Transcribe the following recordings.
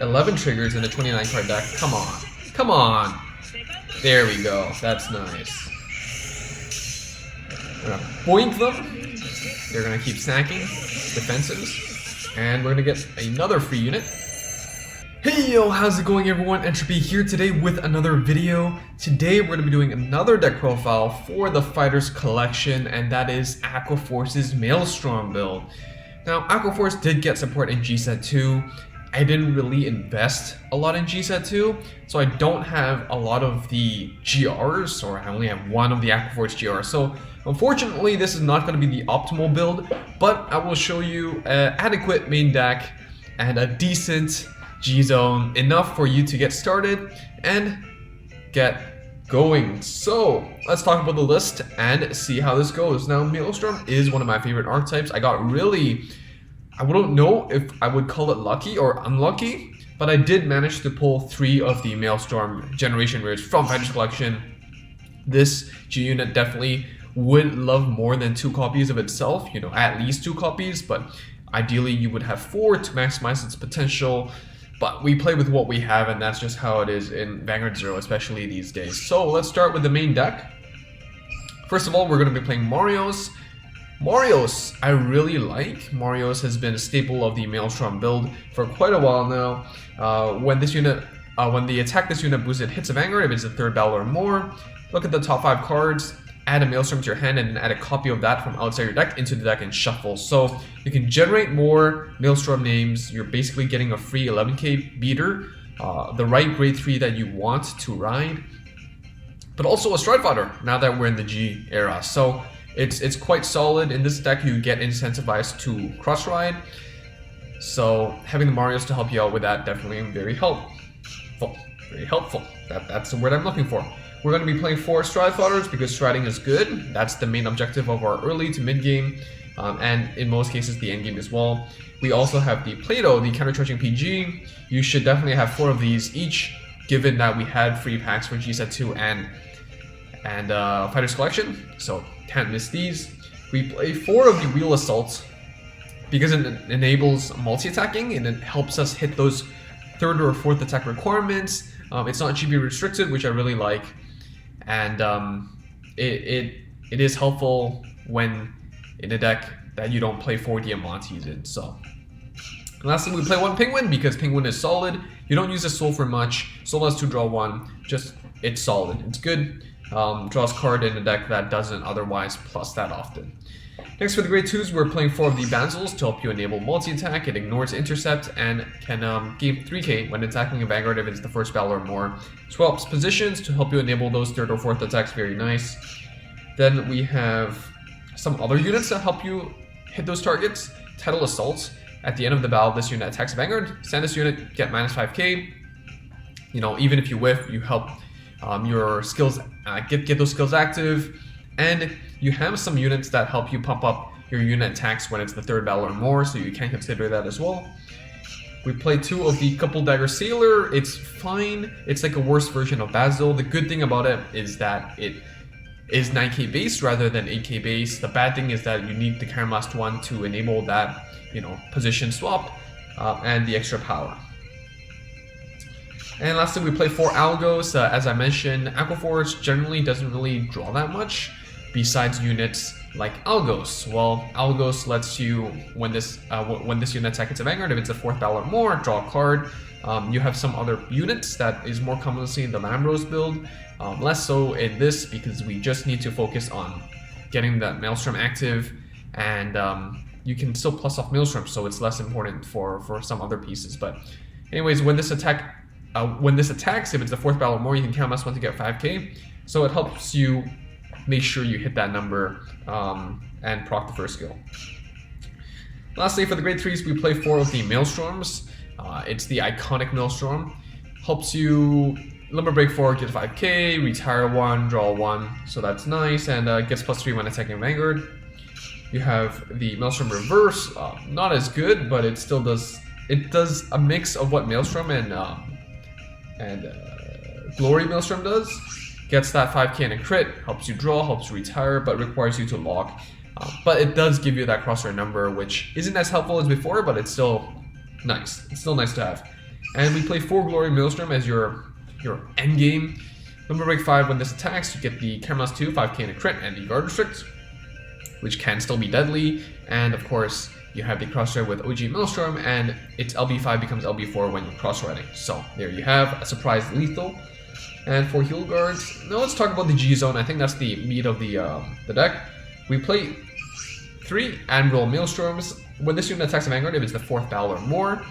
11 triggers in a 29 card deck. Come on. Come on. There we go. That's nice. We're gonna boink them. They're gonna keep snacking defenses. And we're gonna get another free unit. Hey yo, how's it going everyone? Entropy here today with another video. Today we're going to be doing another deck profile for the Fighters collection, and that is Aqua Force's Maelstrom build. Now, Aqua Force did get support in G-Set 2. I didn't really invest a lot in G-Set 2, so I don't have a lot of the GRs, or I only have one of the Aqua Force GRs. So unfortunately, this is not going to be the optimal build, but I will show you an adequate main deck and a decent G-Zone, enough for you to get started and get going. So let's talk about the list and see how this goes. Now, Maelstrom is one of my favorite archetypes. I got really, I don't know if I would call it lucky or unlucky, but I did manage to pull 3 of the Maelstrom generation rares from Fighters collection. This G unit definitely would love more than 2 copies of itself, you know, at least 2 copies, but ideally you would have 4 to maximize its potential. But we play with what we have, and that's just how it is in Vanguard 0, especially these days. So let's start with the main deck. First of all, we're going to be playing Marios. Marios, I really like. Marios has been a staple of the Maelstrom build for quite a while now. When they attack this unit boosted hits a Vanguard, if it's a 3rd battle or more, look at the top 5 cards, add a Maelstrom to your hand, and then add a copy of that from outside your deck into the deck and shuffle. So you can generate more Maelstrom names. You're basically getting a free 11k beater, the right grade 3 that you want to ride, but also a Stride Fighter now that we're in the G era. So it's quite solid. In this deck, you get incentivized to cross ride. So having the Marios to help you out with that definitely very helpful. Very helpful. That's the word I'm looking for. We're going to be playing 4 Stride Fighters because striding is good. That's the main objective of our early to mid game, and in most cases the end game as well. We also have the Plato, the countercharging PG. You should definitely have 4 of these each, given that we had free packs for G-Set 2 and Fighters collection, so can't miss these. We play 4 of the Wheel Assault because it enables multi-attacking and it helps us hit those 3rd or 4th attack requirements. It's not GB restricted, which I really like. And it is helpful when in a deck that you don't play 4 Diamantes in. So lastly, we play 1 Penguin because Penguin is solid. You don't use a Soul for much. Soul has to draw 1. Just it's solid. It's good. Draws card in a deck that doesn't otherwise plus that often. Next, for the grade 2s, we're playing 4 of the Banzels to help you enable multi-attack. It ignores intercept and can gain 3k when attacking a Vanguard if it's the 1st battle or more. Swaps positions to help you enable those 3rd or 4th attacks, very nice. Then we have some other units that help you hit those targets. Tidal Assault. At the end of the battle, this unit attacks a Vanguard. Send this unit, get minus 5k. You know, even if you whiff, you help your skills, get those skills active. And you have some units that help you pump up your unit attacks when it's the 3rd battle or more, so you can consider that as well. We play 2 of the Couple Dagger Sailor. It's fine. It's like a worse version of Basil. The good thing about it is that it is 9k base rather than 8k base. The bad thing is that you need the Caramast one to enable that, you know, position swap and the extra power. And lastly, we play 4 Algos. As I mentioned, Aqua Force generally doesn't really draw that much besides units like Algos. Well, Algos lets you, when this unit attacks a Vanguard, if it's a 4th battle or more, draw a card. You have some other units that is more commonly seen in the Lambros build, less so in this because we just need to focus on getting that Maelstrom active, and you can still plus off Maelstrom, so it's less important for some other pieces. But anyways, when this attacks, if it's the 4th battle or more, you can count +1 to get 5k. So it helps you make sure you hit that number and proc the 1st skill. Lastly, for the grade 3s, we play 4 of the Maelstroms. It's the iconic Maelstrom. Helps you limit break 4, get 5k, retire 1, draw 1, so that's nice, and gets +3 when attacking Vanguard. You have the Maelstrom Reverse, not as good, but it still does. It does a mix of what Maelstrom and Glory Maelstrom does. Gets that 5k and a crit, helps you draw, helps you retire, but requires you to lock. But it does give you that crosshair number, which isn't as helpful as before, but it's still nice. It's still nice to have. And we play 4 Glory Maelstrom as your end game. Number break 5, when this attacks, you get the Caramelis 2, 5k and a crit, and the Guard Restrict, which can still be deadly. And of course, you have the crossride with OG Maelstrom, and its LB5 becomes LB4 when you're cross-riding. So there you have a surprise lethal. And for heal guards, now let's talk about the G zone. I think that's the meat of the deck. We play 3 Admiral Maelstroms. When this unit attacks a Vanguard, if it's the 4th battle or more,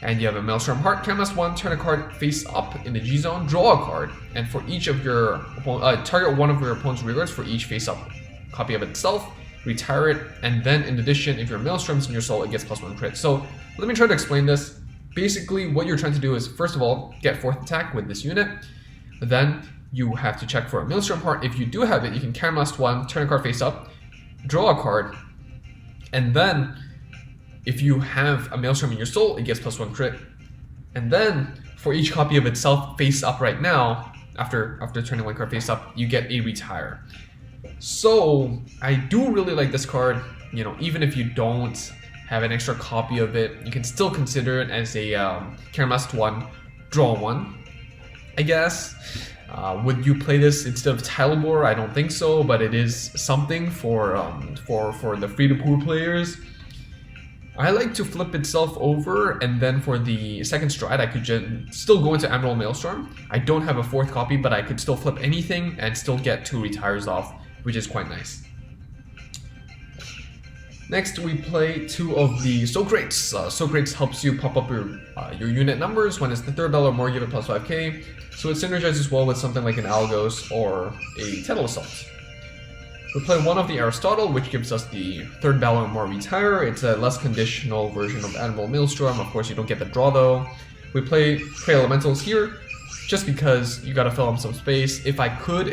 and you have a Maelstrom Heart, Caramelis 1, turn a card face up in the G zone, draw a card, and for each of your target one of your opponent's rear guards for each face up copy of itself, retire it, and then in addition, if your Maelstrom's in your soul, it gets +1 crit. So let me try to explain this. Basically, what you're trying to do is, first of all, get 4th attack with this unit. Then you have to check for a Maelstrom Heart. If you do have it, you can Caramelis 1, turn a card face up, draw a card, and then if you have a Maelstrom in your soul, it gets +1 crit. And then for each copy of itself face up right now, after turning 1 card face up, you get a retire. So I do really like this card. You know, even if you don't have an extra copy of it, you can still consider it as a Caramelis 1, draw 1, I guess. Would you play this instead of Talibor? I don't think so, but it is something for the free-to-poor players. I like to flip itself over, and then for the second stride, I could still go into Admiral Maelstrom. I don't have a 4th copy, but I could still flip anything and still get 2 retires off, which is quite nice. Next, we play 2 of the Soak Rates. Soak Rates helps you pump up your unit numbers. When it's the 3rd battle or more, give it +5k. So it synergizes well with something like an Algos or a Tettle Assault. We play 1 of the Aristotle, which gives us the 3rd battle or more retire. It's a less conditional version of Admiral Maelstrom. Of course, you don't get the draw though. We play Prey Elementals here, just because you gotta fill up some space. If I could,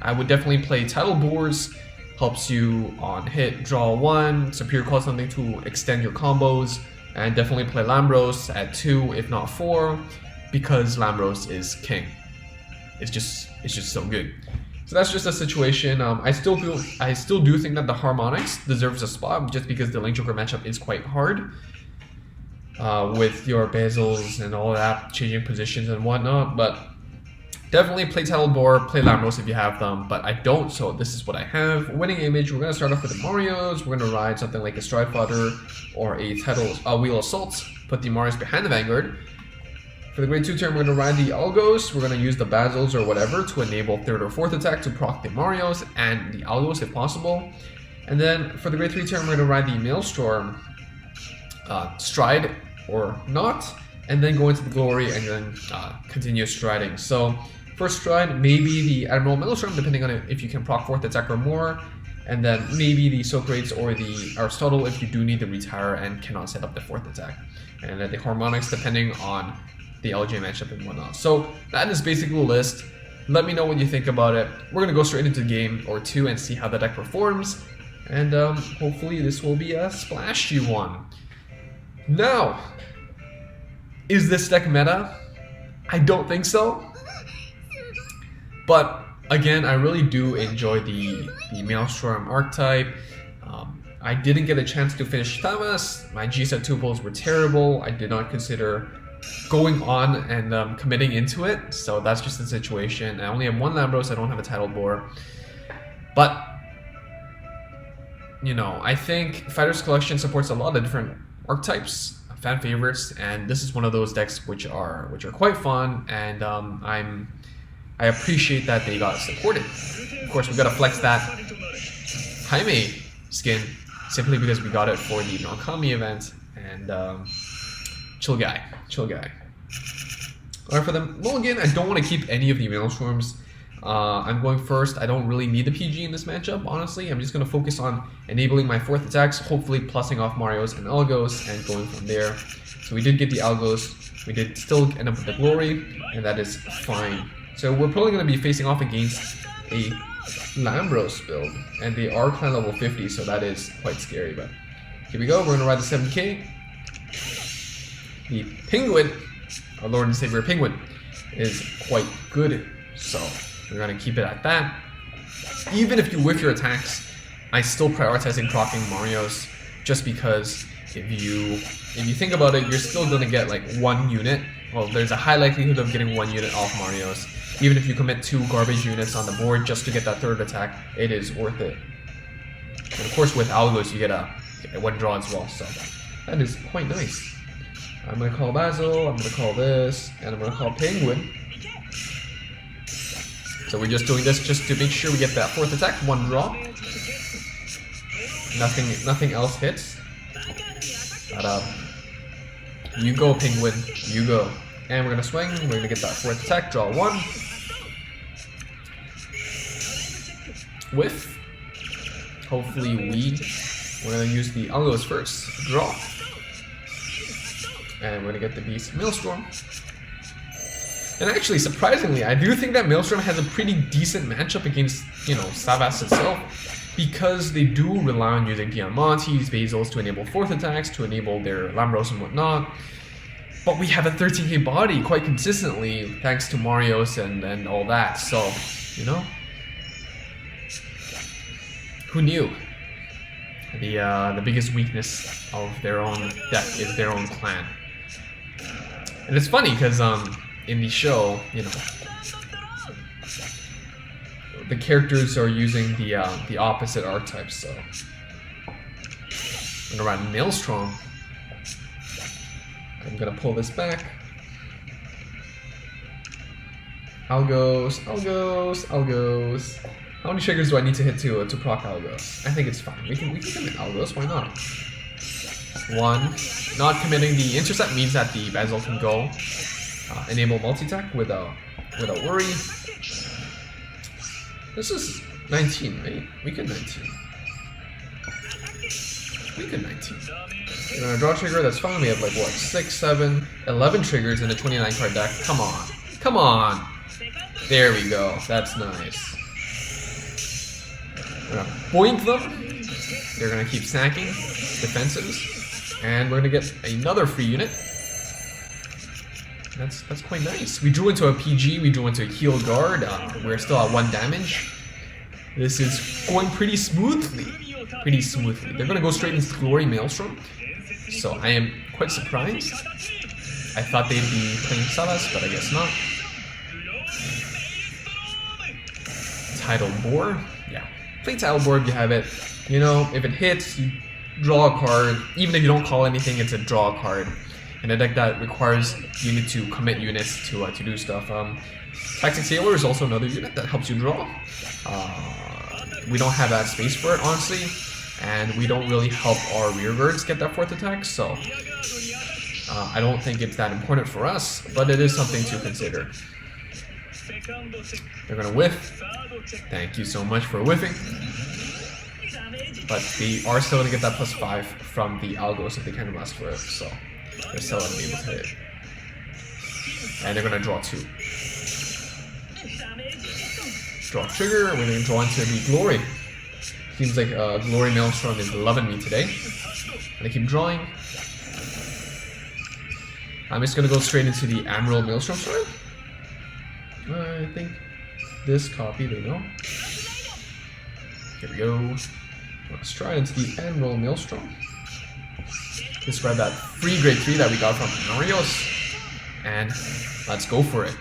I would definitely play Tidal Boars. Helps you on hit, draw 1, Superior Call something to extend your combos, and definitely play Lambros at 2, if not 4, because Lambros is king. It's just so good. So that's just a situation. I still do think that the Harmonics deserves a spot, just because the Link Joker matchup is quite hard. With your Basils and all that, changing positions and whatnot, but definitely play Talibor, play Lambros if you have them, but I don't, so this is what I have. Winning image, we're going to start off with the Marios. We're going to ride something like a Stride Fodder or a Wheel Assault, put the Marios behind the Vanguard. For the grade 2 turn, we're going to ride the Algos. We're going to use the Basils or whatever to enable 3rd or 4th attack to proc the Marios and the Algos if possible. And then for the grade 3 turn, we're going to ride the Maelstrom, Stride or not, and then go into the Glory and then continue striding. So first stride, maybe the Admiral Maelstrom, depending on if you can proc 4th attack or more, and then maybe the Soak Rates or the Aristotle if you do need to retire and cannot set up the 4th attack. And then the Harmonics depending on the LJ matchup and whatnot. So that is basically the list. Let me know what you think about it. We're going to go straight into the game or 2 and see how the deck performs. And hopefully this will be a splashy one. Now, is this deck meta? I don't think so. But again, I really do enjoy the Maelstrom archetype. I didn't get a chance to finish Thamas. My G-set 2 pulls were terrible. I did not consider going on and committing into it. So that's just the situation. I only have 1 Lambros, I don't have a Tidal Boar. But, you know, I think Fighters Collection supports a lot of different archetypes, fan favorites, and this is one of those decks which are quite fun, and I appreciate that they got supported. Of course, we gotta flex that Jaime skin simply because we got it for the Narukami event, and chill guy. Alright, for the mulligan, I don't want to keep any of the Maelstroms. I'm going first. I don't really need the PG in this matchup, honestly. I'm just going to focus on enabling my 4th attacks, hopefully plussing off Marios and Algos, and going from there. So we did get the Algos. We did still end up with the Glory, and that is fine. So we're probably going to be facing off against a Lambros build, and they are clan level 50, so that is quite scary. But here we go. We're going to ride the 7k. The Penguin, our Lord and Savior Penguin, is quite good, so we're going to keep it at that. Even if you whiff your attacks, I still prioritizing proccing Marios, just because if you think about it, you're still gonna get like 1 unit. Well, there's a high likelihood of getting 1 unit off Mario's. Even if you commit 2 garbage units on the board just to get that 3rd attack, it is worth it. And of course, with Algos, you get a 1 draw as well, so that is quite nice. I'm gonna call Basil, I'm gonna call this, and I'm gonna call Penguin. So we're just doing this just to make sure we get that 4th attack, 1 draw. Nothing else hits. But you go, Penguin, you go. And we're gonna swing, we're gonna get that 4th attack, draw 1. Whiff. Hopefully we're gonna use the Algos first, draw. And we're gonna get the Beast Maelstrom. And actually, surprisingly, I do think that Maelstrom has a pretty decent matchup against, you know, Savas itself, because they do rely on using Diamantes, Basils to enable 4th attacks, to enable their Lambros and whatnot. But we have a 13k body quite consistently, thanks to Marios and all that, so, you know. Who knew? The biggest weakness of their own deck is their own clan. And it's funny, because, in the show, you know, the characters are using the opposite archetypes, so I'm gonna run Maelstrom. I'm gonna pull this back. Algos, Algos, Algos. How many triggers do I need to hit to proc Algos? I think it's fine. We can commit Algos, why not? 1. Not committing the intercept means that the Basil can go. Enable multi-attack without worry. This is 19, right? We could 19. We could 19. We're gonna draw a trigger, that's fine. We have like what, 6, 7, 11 triggers in a 29 card deck. Come on. Come on! There we go. That's nice. We're gonna boink them. They're gonna keep snacking defenses. And we're gonna get another free unit. That's quite nice. We drew into a PG, we drew into a heal guard. We're still at 1 damage. This is going pretty smoothly. Pretty smoothly. They're gonna go straight into Glory Maelstrom. So I am quite surprised. I thought they'd be playing Salas, but I guess not. Title board. Yeah. Play title board, you have it. You know, if it hits, you draw a card. Even if you don't call anything, it's a draw card. In a deck that requires you need to commit units to do stuff. Tactic Sailor is also another unit that helps you draw. We don't have that space for it, honestly, and we don't really help our rearguards get that 4th attack, so I don't think it's that important for us, but it is something to consider. They're gonna whiff. Thank you so much for whiffing. But they are still gonna get that +5 from the Algos if they can ask for it, so they're still gonna be able to hit. And they're gonna draw 2. Draw trigger, we're gonna draw into the Glory. Seems like Glory Maelstrom is loving me today. And I keep drawing. I'm just gonna go straight into the Admiral Maelstrom sword. I think this copy, there we go. Here we go. Let's try into the Admiral Maelstrom. Discard that free grade 3 that we got from Marios. And let's go for it.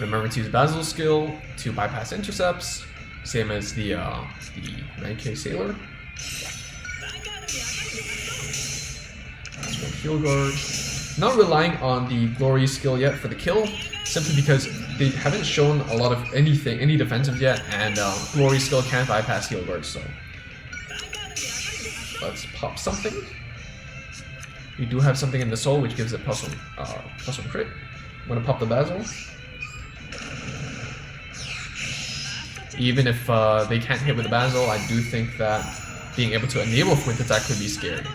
Remember to use Basil's skill to bypass intercepts, same as the 9k Sailor. Heal guard. Not relying on the Glory skill yet for the kill, simply because they haven't shown a lot of any defensive yet, and Glory skill can't bypass heal guard, so let's pop something. We do have something in the soul which gives it +1 crit. I'm gonna pop the Basil. Even if they can't hit with the Basil, I do think that being able to enable 4th attack could be scary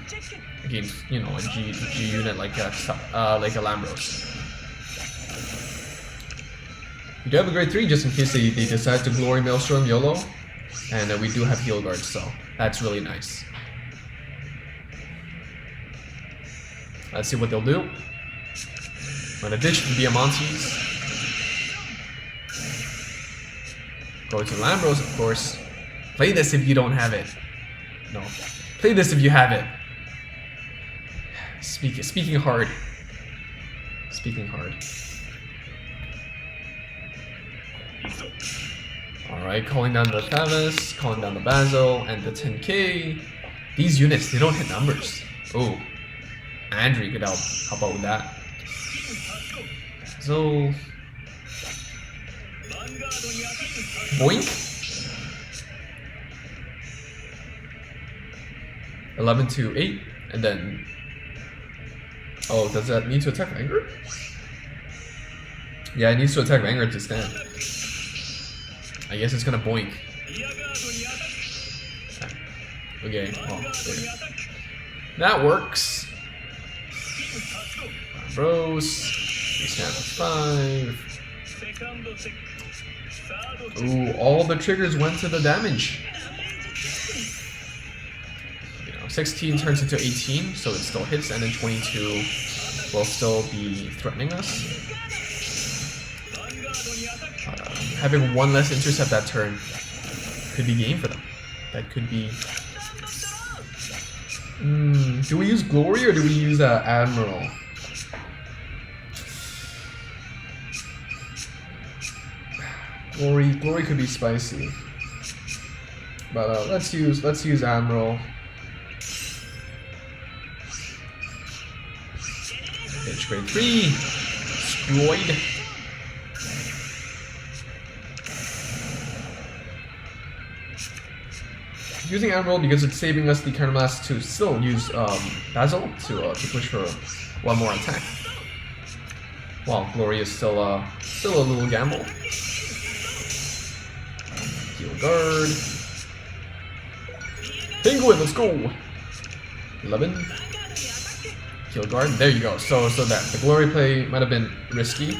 against, you know, a G unit like a Lambros. We do have a grade 3 just in case they decide to Glory Maelstrom YOLO, and we do have heal guards, so that's really nice. Let's see what they'll do. I'm gonna ditch the Diamantes. Go to Lambros, of course. Play this if you don't have it. No. Play this if you have it. Speaking hard. Speaking hard. Alright, calling down the Thavis, calling down the Basil, and the 10k. These units, they don't hit numbers. Oh. Andrew could help out with that. So... Boink. 11 to 8, and then... Oh, does that need to attack Vanguard? Yeah, it needs to attack Vanguard to stand. I guess it's gonna boink. Okay, oh, there. That works. Bros, we stand for 5. Ooh, all the triggers went to the damage. 16 turns into 18, so it still hits, and then 22 will still be threatening us. Having one less intercept that turn could be game for them. That could be... do we use Glory or do we use Admiral? Glory could be spicy, but let's use Admiral. Pitch grade 3, destroyed. Using Admiral because it's saving us the counterblast to still use Basil to push for one more attack. While Glory is still a little gamble. Heal guard. Penguin, let's go. 11. Heal guard. There you go. So that the Glory play might have been risky.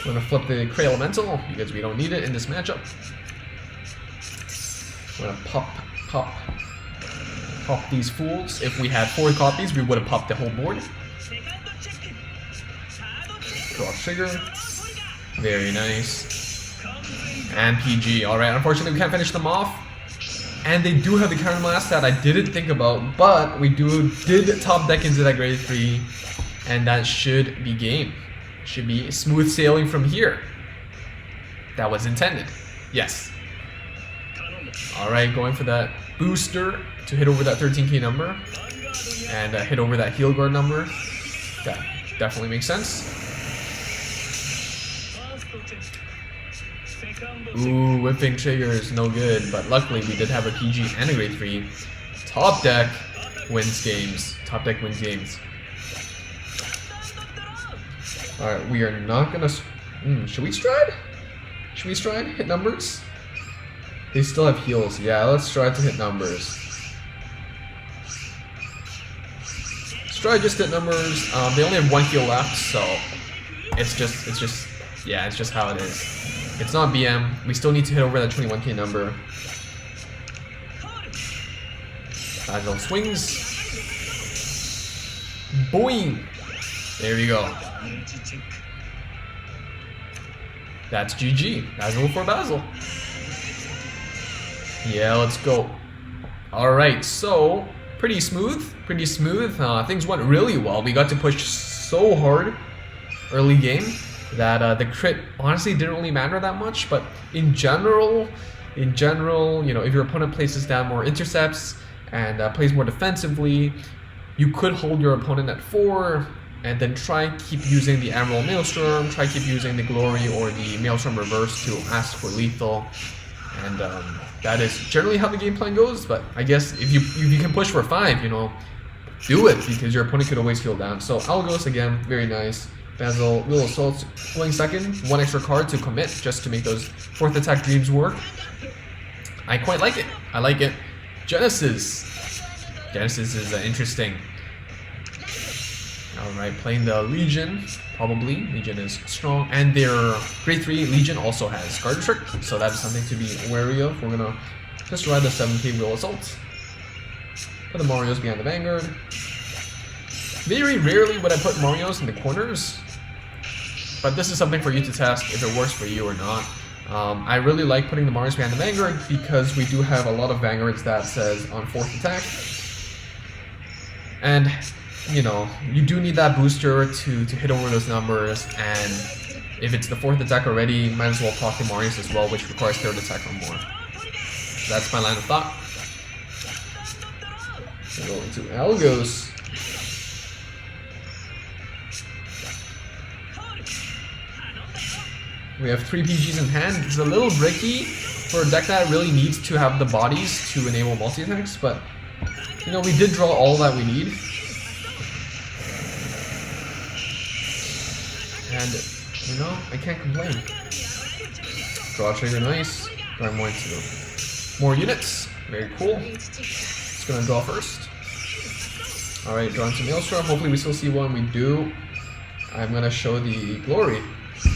We're gonna flip the Cray Elemental because we don't need it in this matchup. We're gonna pop these fools. If we had 4 copies, we would have popped the whole board. Draw trigger. Very nice. And PG. Alright, unfortunately we can't finish them off. And they do have the counterblast that I didn't think about, but we did top deck into that grade 3, and that should be game. Should be smooth sailing from here. That was intended. Yes. Alright, going for that booster to hit over that 13k number and hit over that heal guard number. That definitely makes sense. Ooh, whipping triggers, no good, but luckily we did have a PG and a grade 3. Top deck wins games. Top deck wins games. Alright, we are not gonna... should we stride? Should we stride? Hit numbers? They still have heals. Yeah, let's stride to hit numbers. Stride just hit numbers. They only have 1 heal left, so it's just how it is. It's not BM. We still need to hit over that 21k number. Agile swings. Boing! There we go. That's GG. Basil for Basil. Yeah, let's go. Alright, so pretty smooth. Things went really well. We got to push so hard early game that the crit honestly didn't really matter that much, but in general, you know, if your opponent places down more intercepts and plays more defensively, you could hold your opponent at 4 and then try keep using the Admiral Maelstrom, try keep using the Glory or the Maelstrom reverse to ask for lethal, and that is generally how the game plan goes. But I guess if you can push for 5, you know, do it, because your opponent could always heal down. So Algos again, very nice. Basil, Will Assault, pulling second, 1 extra card to commit just to make those 4th attack dreams work. I quite like it. I like it. Genesis is interesting. Alright, playing the Legion, probably. Legion is strong, and their grade 3 Legion also has Guard Trick, so that is something to be wary of. We're gonna just ride the 7k Will Assault. Put the Marios behind the Vanguard. Very rarely would I put Marios in the corners, but this is something for you to test if it works for you or not. I really like putting the Marios behind the Vanguard because we do have a lot of Vanguards that says on 4th attack. And, you know, you do need that booster to hit over those numbers, and if it's the 4th attack already, might as well proc the Marios as well, which requires 3rd attack or more. So that's my line of thought. So go into Algos. We have 3 PGs in hand. It's a little tricky for a deck that really needs to have the bodies to enable multi-attacks, but you know, we did draw all that we need. And, you know, I can't complain. Draw trigger, nice. Draw more units. Very cool. Just gonna draw first. Alright, draw into Maelstrom. Hopefully we still see one. We do. I'm gonna show the glory.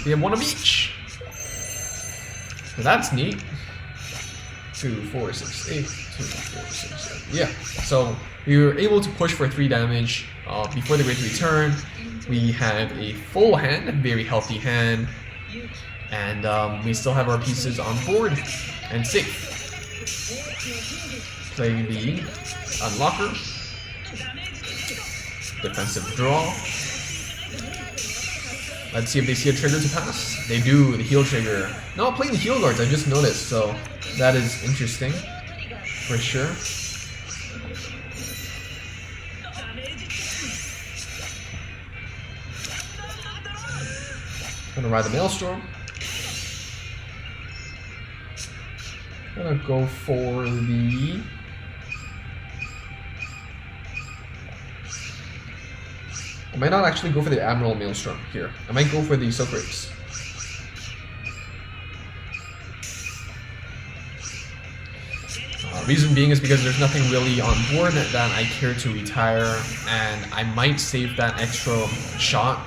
We have one of each. So that's neat. 2, 4, 6, 8. 2, 4, 6, 7. Yeah. So we were able to push for 3 damage before the Great Return. We have a full hand, a very healthy hand, and we still have our pieces on board and safe. Play the Unlocker. Defensive draw. Let's see if they see a trigger to pass. They do, the heal trigger. Not playing the heal guards, I just noticed, so that is interesting, for sure. Gonna ride the Maelstrom. Gonna go for the... I might not actually go for the Admiral Maelstrom here. I might go for the Silk Rapes. Reason being is because there's nothing really on board that I care to retire, and I might save that extra shot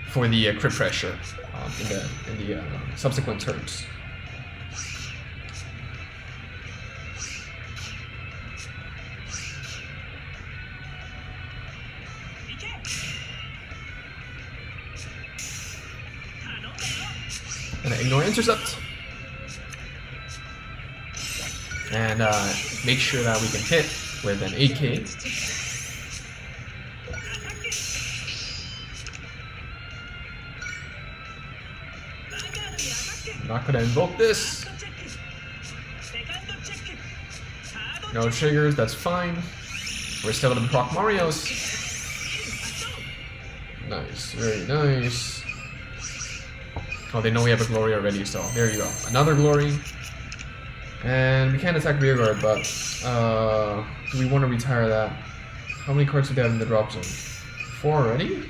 for the crit pressure in the subsequent turns. Gonna ignore intercept and make sure that we can hit with an 8K. I'm not gonna invoke this. No triggers, that's fine. We're still gonna proc Marios. Nice, very nice. Oh, they know we have a glory already, so there you go. Another glory. And we can't attack rearguard, but do we want to retire that? How many cards do they have in the drop zone? 4 already?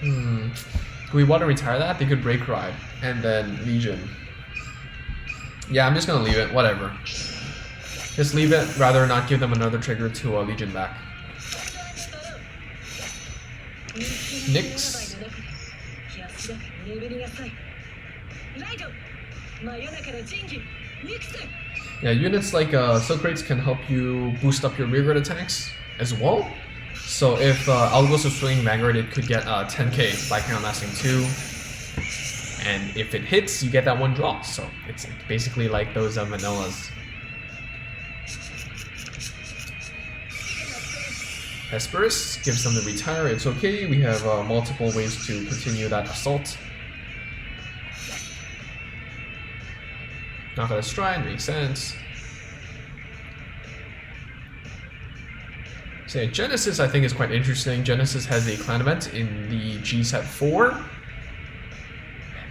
Do we want to retire that? They could break ride and then Legion. Yeah, I'm just gonna leave it. Whatever. Just leave it. Rather not give them another trigger to Legion back. Nyx. Yeah, units like Silk Rates can help you boost up your rearguard attacks as well. So if Algos is swinging Vanguard, it could get 10k by count lasting 2. And if it hits, you get that 1 draw. So it's basically like those vanillas. Hesperus gives them the retire, it's okay. We have multiple ways to continue that assault. Not gonna stride, makes sense. So yeah, Genesis I think is quite interesting. Genesis has a clan event in the G set 4.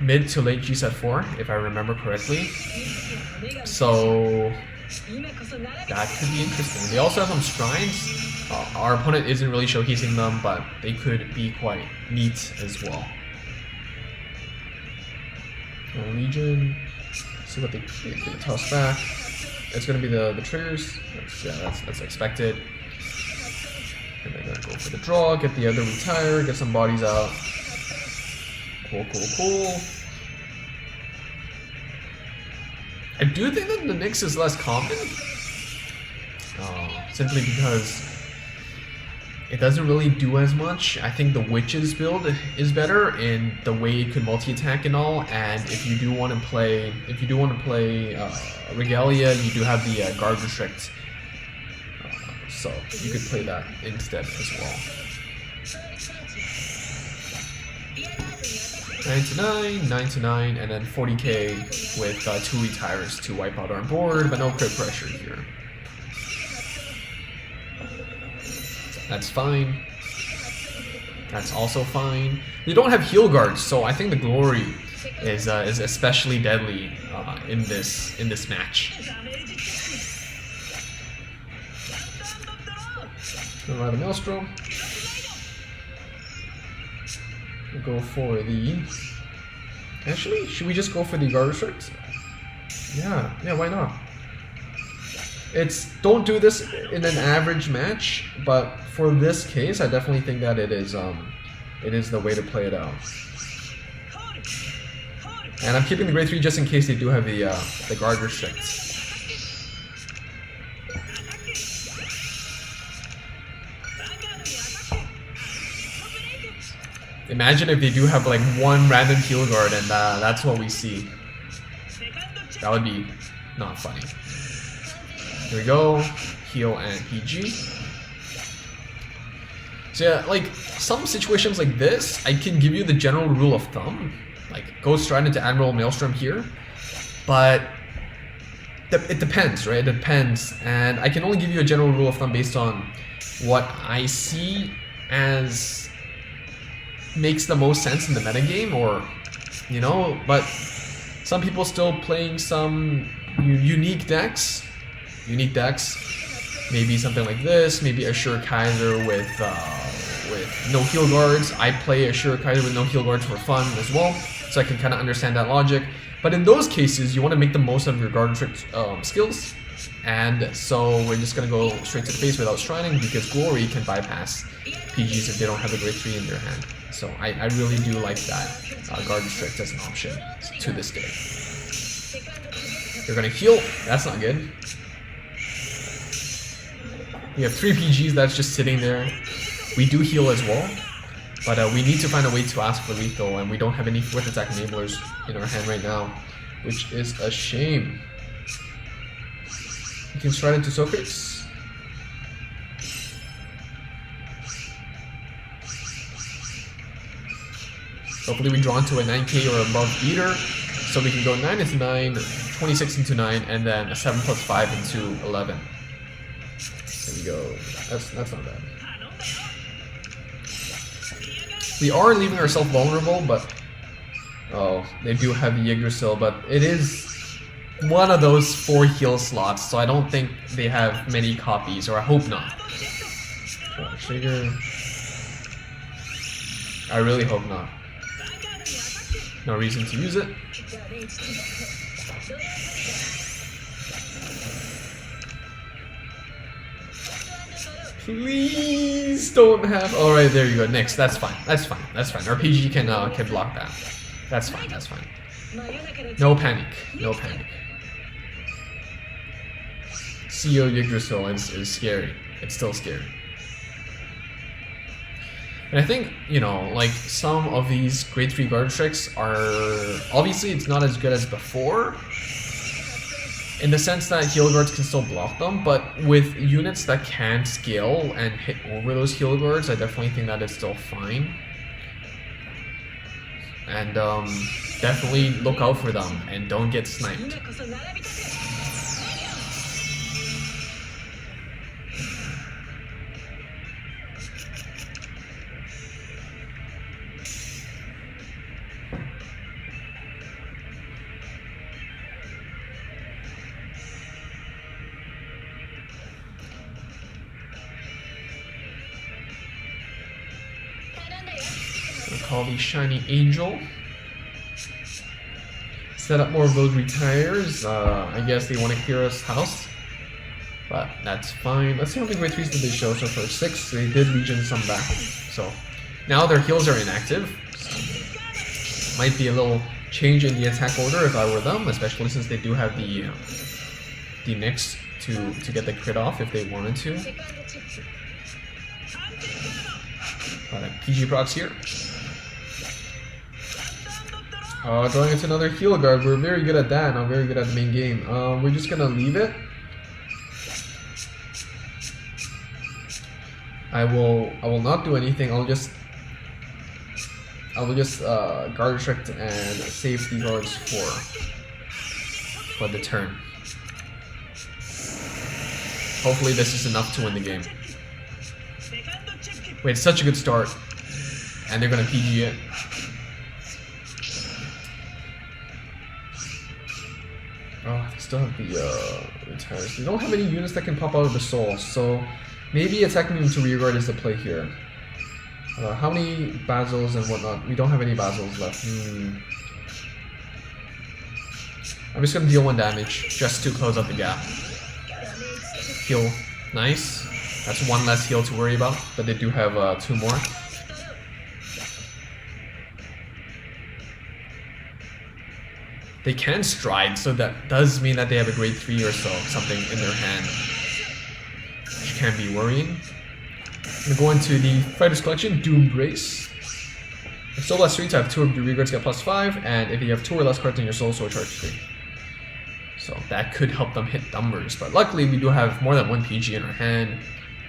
Mid to late G set 4, if I remember correctly. So that could be interesting. They also have some shrines. Our opponent isn't really showcasing them, but they could be quite neat as well. Legion. See what they can toss back. It's gonna be the triggers. That's expected. And they're gonna go for the draw, get the other retire, get some bodies out. Cool. I do think that the Nyx is less common. Simply because it doesn't really do as much. I think the Witch's build is better in the way it could multi-attack and all. And if you do want to play, Regalia, you do have the Guard Restrict, so you could play that instead as well. 9 to 9, 9 to 9, and then 40k with 2 retires to wipe out our board, but no crit pressure here. That's fine. That's also fine. They don't have heal guards, so I think the glory is especially deadly in this match. Admiral Maelstrom. We'll go for the. Actually, should we just go for the guard restrict? Yeah, why not? Don't do this in an average match, but for this case, I definitely think that it is the way to play it out. And I'm keeping the grade 3 just in case they do have the guard restrict. Imagine if they do have like one random heal guard and that's what we see. That would be not funny. Here we go, heal and PG. So yeah, like some situations like this, I can give you the general rule of thumb, like go straight into Admiral Maelstrom here, but it depends, right? It depends, and I can only give you a general rule of thumb based on what I see as makes the most sense in the metagame, or you know, but some people still playing some unique decks. Maybe something like this, maybe Assure Kaiser with no heal guards. I play Assure Kaiser with no heal guards for fun as well, so I can kind of understand that logic. But in those cases, you want to make the most of your guard restrict skills, and so we're just gonna go straight to the face without shrining because Glory can bypass PGs if they don't have a grade 3 in their hand. So I really do like that guard restrict as an option to this day. You're gonna heal. That's not good. We have 3 PGs that's just sitting there. We do heal as well, but we need to find a way to ask for lethal, and we don't have any 4th attack enablers in our hand right now, which is a shame. You can stride into Socrates. Hopefully we draw into a 9k or above beater, so we can go 9 into 9, 26 into 9, and then a 7 plus 5 into 11. There we go. That's not bad. We are leaving ourselves vulnerable, but oh, they do have the Yggdrasil, but it is one of those 4 heal slots, so I don't think they have many copies, or I hope not. Trigger. I really hope not. No reason to use it. Please don't have. All right, there you go. Next, that's fine. That's fine. That's fine. Our PG can block that. That's fine. That's fine. No panic. No panic. CO Yggdrasil is scary. It's still scary. And I think, you know, like some of these grade 3 guard tricks are obviously it's not as good as before, in the sense that heal guards can still block them, but with units that can scale and hit over those heal guards, I definitely think that it's still fine. And definitely look out for them and don't get sniped. Call the Shiny Angel. Set up more of those retires. I guess they want to clear us house, but that's fine. Let's see how many grade 3s did they show so far. 6. They did regen some back, so now their heals are inactive. So might be a little change in the attack order if I were them, especially since they do have the Nyx to get the crit off if they wanted to. PG procs here. Drawing into another heal guard. We're very good at that. Not very good at the main game. We're just gonna leave it. I will not do anything. I will just guard restrict and save the guards for the turn. Hopefully this is enough to win the game. Wait, it's such a good start, and they're gonna PG it. Oh, they still have the retires. They don't have any units that can pop out of the soul, so maybe attacking them to rearguard is the play here. How many basils and whatnot? We don't have any basils left. I'm just gonna deal 1 damage just to close out the gap. Heal, nice. That's 1 less heal to worry about, but they do have 2 more. They can stride, so that does mean that they have a grade 3 or so, something in their hand, which can be worrying. I'm gonna go into the Fighter's Collection, Doom Brace. If Soul Blast 3 type 2 of the rearguards get +5, and if you have 2 or less cards in your Soul charge 3. So that could help them hit numbers, but luckily we do have more than 1 PG in our hand,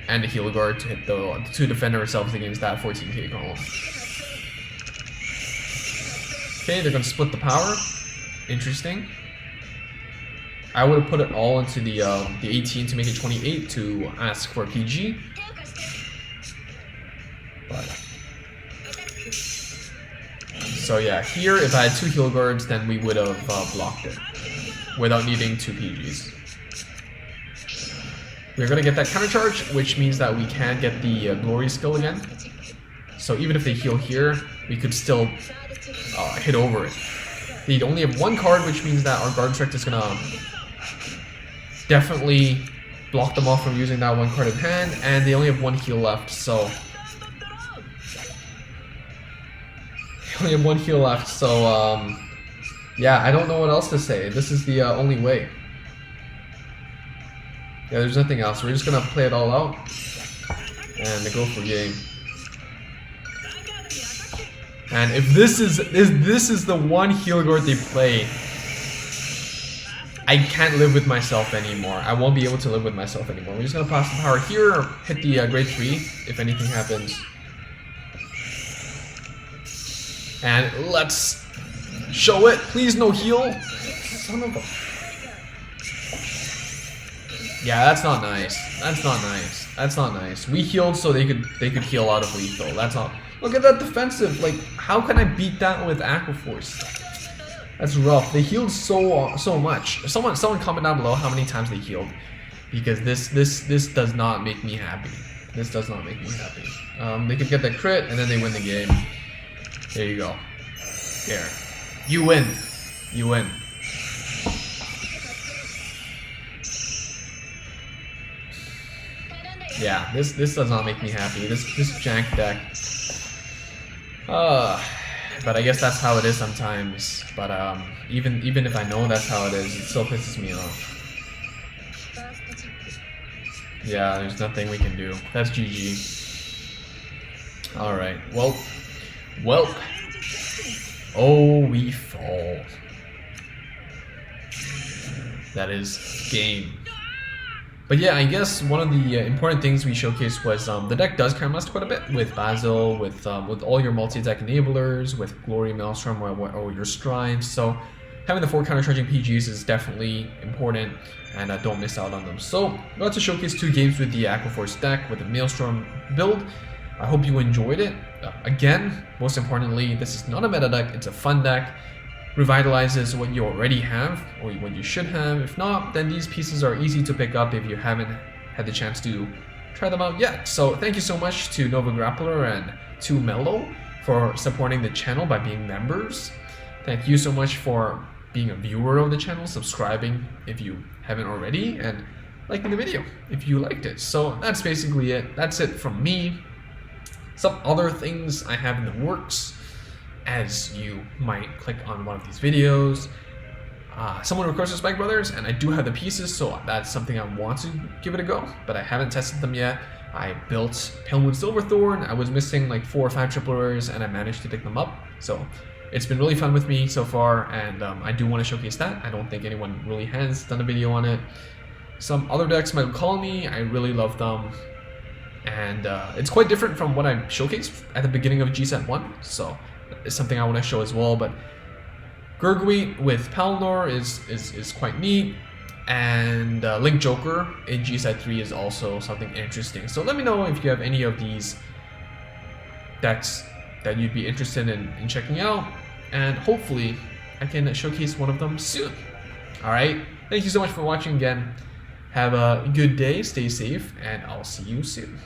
and a heal guard to hit to defend ourselves against that 14k column. Okay, they're gonna split the power. Interesting. I would have put it all into the 18 to make it 28 to ask for PG. But so yeah, here if I had 2 heal guards, then we would have blocked it without needing 2 PGs. We're gonna get that counter charge, which means that we can get the glory skill again. So even if they heal here, we could still hit over it. They only have 1 card, which means that our guard strike is gonna definitely block them off from using that 1 card in hand, and they only have 1 heal left, so yeah, I don't know what else to say. This is the only way. Yeah, there's nothing else. We're just gonna play it all out and go for game. And if this is the 1 heal guard they play, I can't live with myself anymore. I won't be able to live with myself anymore. We're just gonna pass the power here, or hit the grade 3 if anything happens. And let's show it. Please no heal. Son of a... Yeah, that's not nice. That's not nice. That's not nice. We healed so they could heal out of lethal. That's not... Look at that defensive. Like, how can I beat that with Aqua Force? That's rough. They healed so much. Someone comment down below how many times they healed, because this does not make me happy. This does not make me happy. They could get the crit and then they win the game. There you go. There. You win. You win. Yeah, this does not make me happy. This jank deck. But I guess that's how it is sometimes. But even if I know that's how it is, it still pisses me off. Yeah, there's nothing we can do. That's GG. Alright, well. Oh, we fall. That is game. But yeah, I guess one of the important things we showcased was the deck does caramelize quite a bit with Basil, with all your multi-attack enablers, with Glory Maelstrom or your Strides. So having the 4 counter-charging PGs is definitely important, and don't miss out on them. So I got to showcase 2 games with the Aqua Force deck with the Maelstrom build. I hope you enjoyed it. Again, most importantly, this is not a meta deck, it's a fun deck. Revitalizes what you already have, or what you should have. If not, then these pieces are easy to pick up if you haven't had the chance to try them out yet. So thank you so much to Nova Grappler and to Mello for supporting the channel by being members. Thank you so much for being a viewer of the channel, subscribing if you haven't already, and liking the video if you liked it. So that's basically it. That's it from me. Some other things I have in the works, as you might click on one of these videos. Someone requested Spike Brothers, and I do have the pieces, so that's something I want to give it a go, but I haven't tested them yet. I built Pale Moon Silverthorn. I was missing like 4 or 5 triple rares, and I managed to pick them up. So it's been really fun with me so far, and I do want to showcase that. I don't think anyone really has done a video on it. Some other decks, Michael Colony, I really love them. And it's quite different from what I showcased at the beginning of G-Set 1, so it's something I want to show as well. But Gurgweet with Palnor is quite neat, and Link Joker in G-Set 3 is also something interesting. So let me know if you have any of these decks that you'd be interested in checking out, and hopefully I can showcase one of them soon. Alright, thank you so much for watching again. Have a good day, stay safe, and I'll see you soon.